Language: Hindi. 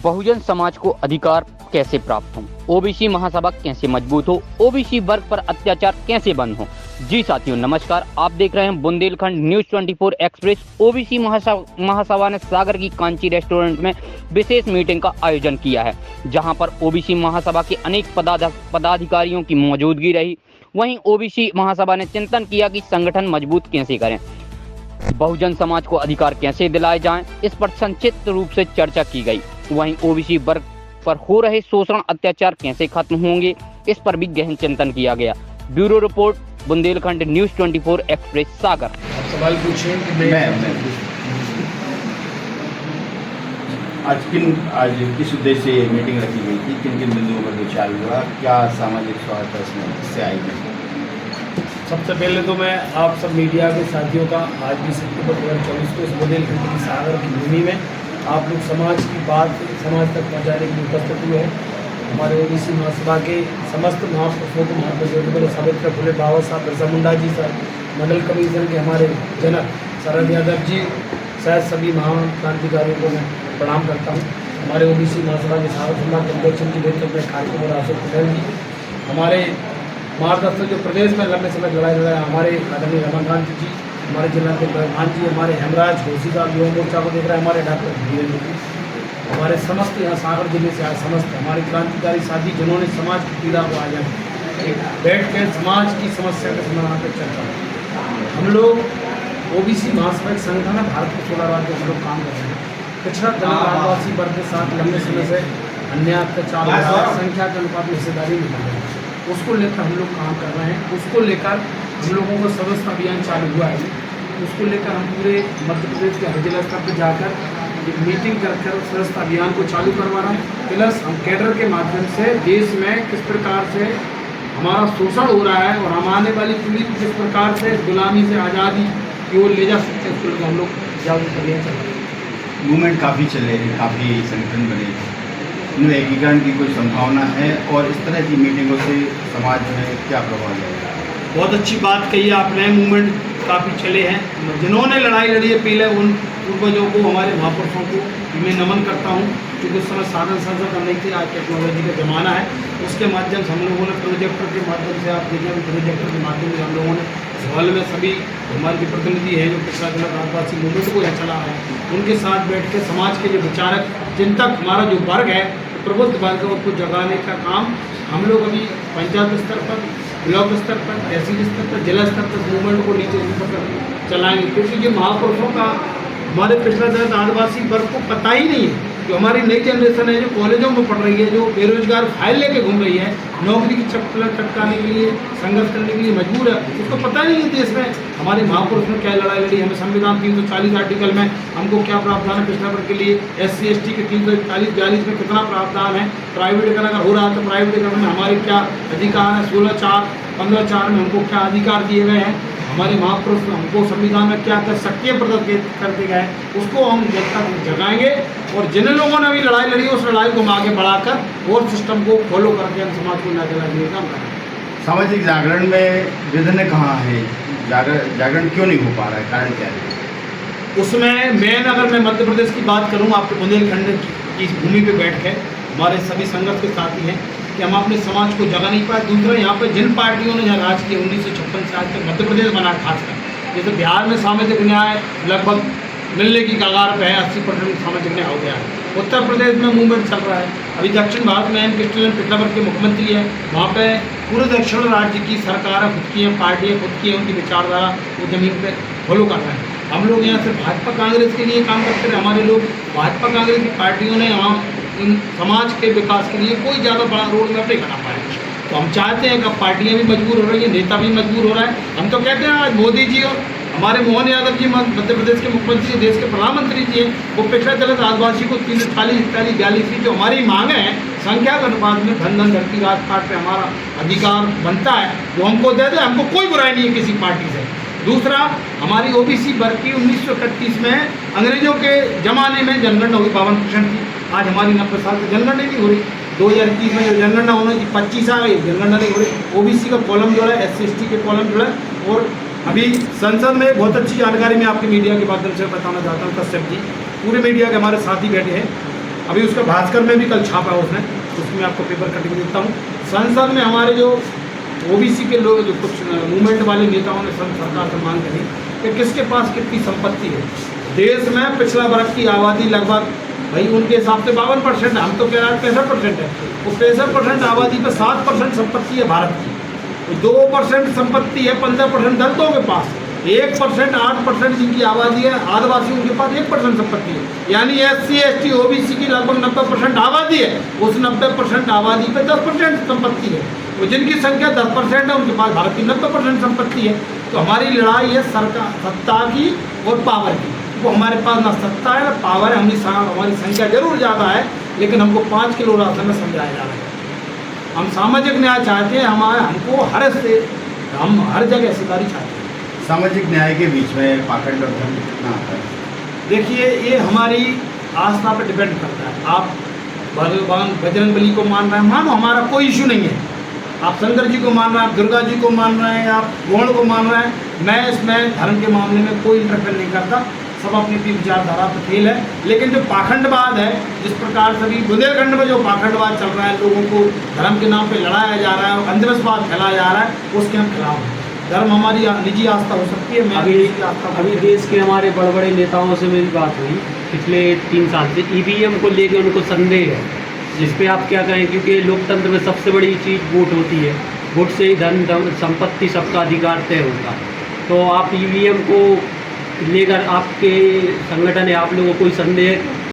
बहुजन समाज को अधिकार कैसे प्राप्त हो, ओबीसी महासभा कैसे मजबूत हो, ओबीसी वर्ग पर अत्याचार कैसे बंद हो। जी साथियों नमस्कार, आप देख रहे हैं बुंदेलखंड न्यूज 24 एक्सप्रेस। ओबीसी महासभा ने सागर की कांची रेस्टोरेंट में विशेष मीटिंग का आयोजन किया है, जहां पर ओबीसी महासभा के अनेक पदाधिकारियों की मौजूदगी रही। वहीं ओबीसी महासभा ने चिंतन किया कि संगठन मजबूत कैसे करें, बहुजन समाज को अधिकार कैसे दिलाए जाएं, इस पर संक्षिप्त रूप से चर्चा की गई। वहीं ओबीसी वर्ग पर हो रहे शोषण अत्याचार कैसे खत्म होंगे, इस पर भी गहन चिंतन किया गया। Bureau report, Bundelkhand news 24 express Sagar. सवाल पूछें कि आज किस उद्देश्य से ये मीटिंग रखी गई थी, किन किन बिंदुओं पर विचार हुआ, क्या सामाजिक स्वार्थ इससे आएगी? सबसे पहले तो मैं आप सब मीडिया के साथियों का आज 20 अक्टूबर 2024 को इस बुंदेलखंड की सागर की भूमि में आप लोग समाज की बात समाज तक पहुंचाने के लिए उपस्थित हुए हैं। हमारे ओबीसी महासभा के समस्त महापुरुषों को, महात्मा ज्योतिबा सावित्री फुले, बाबा साहब बिरसा मुंडा जी, सर मंडल कमीशन के हमारे जनक शरद यादव जी, शायद सभी महान क्रांतिकारियों को मैं प्रणाम करता हूँ। हमारे ओबीसी महासभा के सागर संभाग अध्यक्ष की नेतृत्व में कार्यक्रम और अशोक पटेल जी, हमारे मार्गदर्शक जो प्रदेश में लंबे समय लड़ाई हमारे आदरणीय रमाकांत जी, हमारे जिला के प्रधान जी, हमारे हेमराज घोषी साहब युवा मोर्चा को देख रहे हैं, हमारे डॉक्टर धीरेन्द्र जी, हमारे समस्त यहाँ सागर जिले से आए समस्त हमारे क्रांतिकारी साथी जिन्होंने समाज की पीड़ा को आज बैठ कर समाज की समस्या के समाधान पर चर्चा। हम लोग ओबीसी महासभा संगठन है, भारत के 16 राज्यों में हम लोग काम कर रहे हैं। पिछड़ा दलित आदिवासी वर्ग के साथ लंबे समय से अन्याय अत्याचार संख्या के अनुपात में हिस्सेदारी निकल रही है, उसको लेकर हम लोग काम कर रहे हैं। उसको लेकर हम लोगों का सदस्य अभियान चालू हुआ है। उसको लेकर हम पूरे मध्य प्रदेश के हर जिला स्तर पर जाकर एक मीटिंग कर सदस्य अभियान को चालू करवा रहे हैं। प्लस हम कैडर के माध्यम से देश में किस प्रकार से हमारा शोषण हो रहा है और हम आने वाली पीढ़ी को किस प्रकार से गुलामी से आज़ादी की ओर ले जा सकते हैं, उसको लेकर हम लोग जागरूक करने चल रहे हैं। मूवमेंट काफ़ी चले हैं, काफ़ी संगठन बने, इनमें एकीकरण की कोई संभावना है और इस तरह की मीटिंगों से समाज में क्या प्रभाव है? बहुत अच्छी बात कही आपने। मूवमेंट काफ़ी चले हैं, जिन्होंने लड़ाई लड़ी है पहले उन पूर्वजों को, हमारे महापुरुषों को मैं नमन करता हूँ, क्योंकि उस समय साधन संसाधन नहीं थे, आज टेक्नोलॉजी का ज़माना है। उसके माध्यम से हम लोगों ने प्रोजेक्टर के माध्यम से, आप देखें प्रोजेक्टर के माध्यम से हम लोगों ने इस हॉल में सभी हमारे जो प्रतिनिधि हैं जो पिछड़ा दलित आदिवासी मूवमेंट को यहाँ चला है, उनके साथ बैठ के समाज के जो विचारक चिंतक हमारा जो वर्ग है प्रबुद्ध वर्ग को जगाने का काम हम लोग अभी पंचायत स्तर पर, ब्लॉक स्तर पर, तहसील स्तर पर, जिला स्तर पर मूवमेंट को नीचे स्तर पर चलाएंगे, क्योंकि ये महापुरुषों का हमारे पिछड़ा दलित आदिवासी वर्ग को पता ही नहीं है। जो हमारी नई जनरेशन है जो कॉलेजों में पढ़ रही है, जो बेरोजगार फाइल लेके घूम रही है, नौकरी की चटकाने के लिए संघर्ष करने के लिए मजबूर है, उसको पता नहीं है देश में हमारे महापुरुष ने क्या लड़ाई लड़ी। हमें संविधान 340 आर्टिकल में हमको क्या प्रावधान है पिछड़ा वर्ग के लिए, SC ST के 341-42 में कितना प्रावधान है, प्राइवेटीकरण अगर हो रहा है तो प्राइवेटीकरण में हमारे क्या अधिकार है, 16(4), 15(4) में हमको क्या अधिकार दिए गए हैं, हमारे महापुरुष हमको संविधान में क्या क्या शक्तियाँ प्रदत्त करते गए, उसको हम जब तक जगाएंगे। और जिन लोगों ने अभी लड़ाई लड़ी उस लड़ाई को हम आगे बढ़ाकर और सिस्टम को फॉलो करके हम समाज को न्याय दिलाने का काम करेंगे। सामाजिक जागरण में विघ्न कहाँ है? जागरण क्यों नहीं हो पा रहा है, कारण क्या है? उसमें मेन अगर मैं मध्य प्रदेश की बात करूँ, आपके बुंदेलखंड की भूमि पे बैठ के हमारे सभी संघर्ष के साथी हैं कि हम अपने समाज को जगा नहीं पाए। दूसरा, यहाँ पे जिन पार्टियों ने जहाँ राज किया 1956 से आज तक मध्य प्रदेश बना, खासकर जैसे बिहार में सामाजिक न्याय लगभग मिलने की कगार पे है, 80% सामाजिक न्याय हो गया है। उत्तर प्रदेश में मूवमेंट चल रहा है। अभी दक्षिण भारत में MP स्टैलिन पिछड़ा वर्ग के मुख्यमंत्री है, वहाँ पे पूरे दक्षिण राज्य की सरकार खुद की है, पार्टियाँ खुद की हैं, उनकी विचारधारा वो जमीन पे फॉलो कर रहे हैं। हम लोग यहाँ से भाजपा कांग्रेस के लिए काम करते रहे, हमारे लोग भाजपा कांग्रेस की पार्टियों ने यहाँ इन समाज के विकास के लिए कोई ज़्यादा बड़ा रोड मैप नहीं बना पाए। तो हम चाहते हैं कि अब पार्टियाँ भी मजबूर हो रही हैं, नेता भी मजबूर हो रहा है। हम तो कहते हैं आज मोदी जी और हमारे मोहन यादव जी मध्य प्रदेश के मुख्यमंत्री, देश के प्रधानमंत्री जी हैं, वो पिछड़ा दलित आदिवासी को 340, 41, 42 जो हमारी मांगे हैं संख्या के अनुपात में धन धरती राजपाट पे हमारा अधिकार बनता है, वो हमको दे दे, हमको कोई बुराई नहीं है किसी पार्टी से। दूसरा, हमारी ओबीसी वर्ग की 1931 में अंग्रेजों के ज़माने में जनगणना हुई 52% की, आज हमारी 90 साल से जनगणना नहीं हो रही। 2021 में जो जनगणना होना चाहिए 25 आ गई, जनगणना नहीं हो रही। ओबीसी का कॉलम जो है, SC ST के कॉलम जो है, और अभी संसद में बहुत अच्छी जानकारी मैं आपके मीडिया के माध्यम से बताना चाहता हूँ। कश्यप जी पूरे मीडिया के हमारे साथी बैठे हैं, अभी उसका भास्कर में भी कल छापा है उसने, उसमें आपको पेपर कटिंग देता हूँ। संसद में हमारे जो ओबीसी के लोग, जो कुछ मूवमेंट वाले नेताओं ने सरकार से मांग करी कि किसके पास कितनी संपत्ति है। देश में पिछला वर्ष की आबादी लगभग, भाई उनके हिसाब से 52%, हम तो कह रहे हैं 65% है। वो 65% आबादी पे 7% संपत्ति है भारत की, 2% संपत्ति है 15% दलितों के पास, 1% 8% जिनकी आबादी है आदिवासी, उनके पास 1% संपत्ति है। यानी SC ST OBC की लगभग 90% आबादी है, उस 90% आबादी पे 10% संपत्ति है। तो जिनकी संख्या 10% है उनके पास भारत की 90% संपत्ति है। तो हमारी लड़ाई है सरकार, सत्ता की और पावर की। वो हमारे पास ना सत्ता है ना पावर है, हमारी संख्या जरूर ज़्यादा है, लेकिन हमको 5 किलो राशन में समझाया जा रहा है। हम सामाजिक न्याय चाहते हैं, हमको हम हर जगह हिस्सेदारी चाहते हैं। सामाजिक न्याय के बीच में पाखंड और धर्म कितना आता है? देखिए, ये हमारी आस्था पर डिपेंड करता है। आप भगवान बजरंगबली को मान रहे हैं, मानो, हमारा कोई इशू नहीं है। आप शंकर जी को मान रहे हैं, आप दुर्गा जी को मान रहे हैं, आप गौड़ को मान रहे हैं, मैं इसमें धर्म के मामले में कोई इंटरफेयर नहीं करता। सब अपनी अपनी विचारधारा पर खेल है। लेकिन जो पाखंडवाद है, जिस प्रकार से भी बुंदेलखंड में जो पाखंडवाद चल रहा है, लोगों को धर्म के नाम पे लड़ाया जा रहा है, अंधविश्वास फैलाया जा रहा है, उसके हम खिलाफ हैं। धर्म हमारी निजी आस्था हो सकती है। मैं अभी देश के हमारे बड़े बड़े नेताओं से मेरी बात हुई पिछले 3 साल से, EVM को लेकर उनको संदेह है, जिस पे आप क्या कहें? क्योंकि लोकतंत्र में सबसे बड़ी चीज़ वोट होती है, वोट से ही धन संपत्ति सबका अधिकार तय होता। तो आप EVM को लेकर आपके संगठन है, आप लोगों को कोई संदेह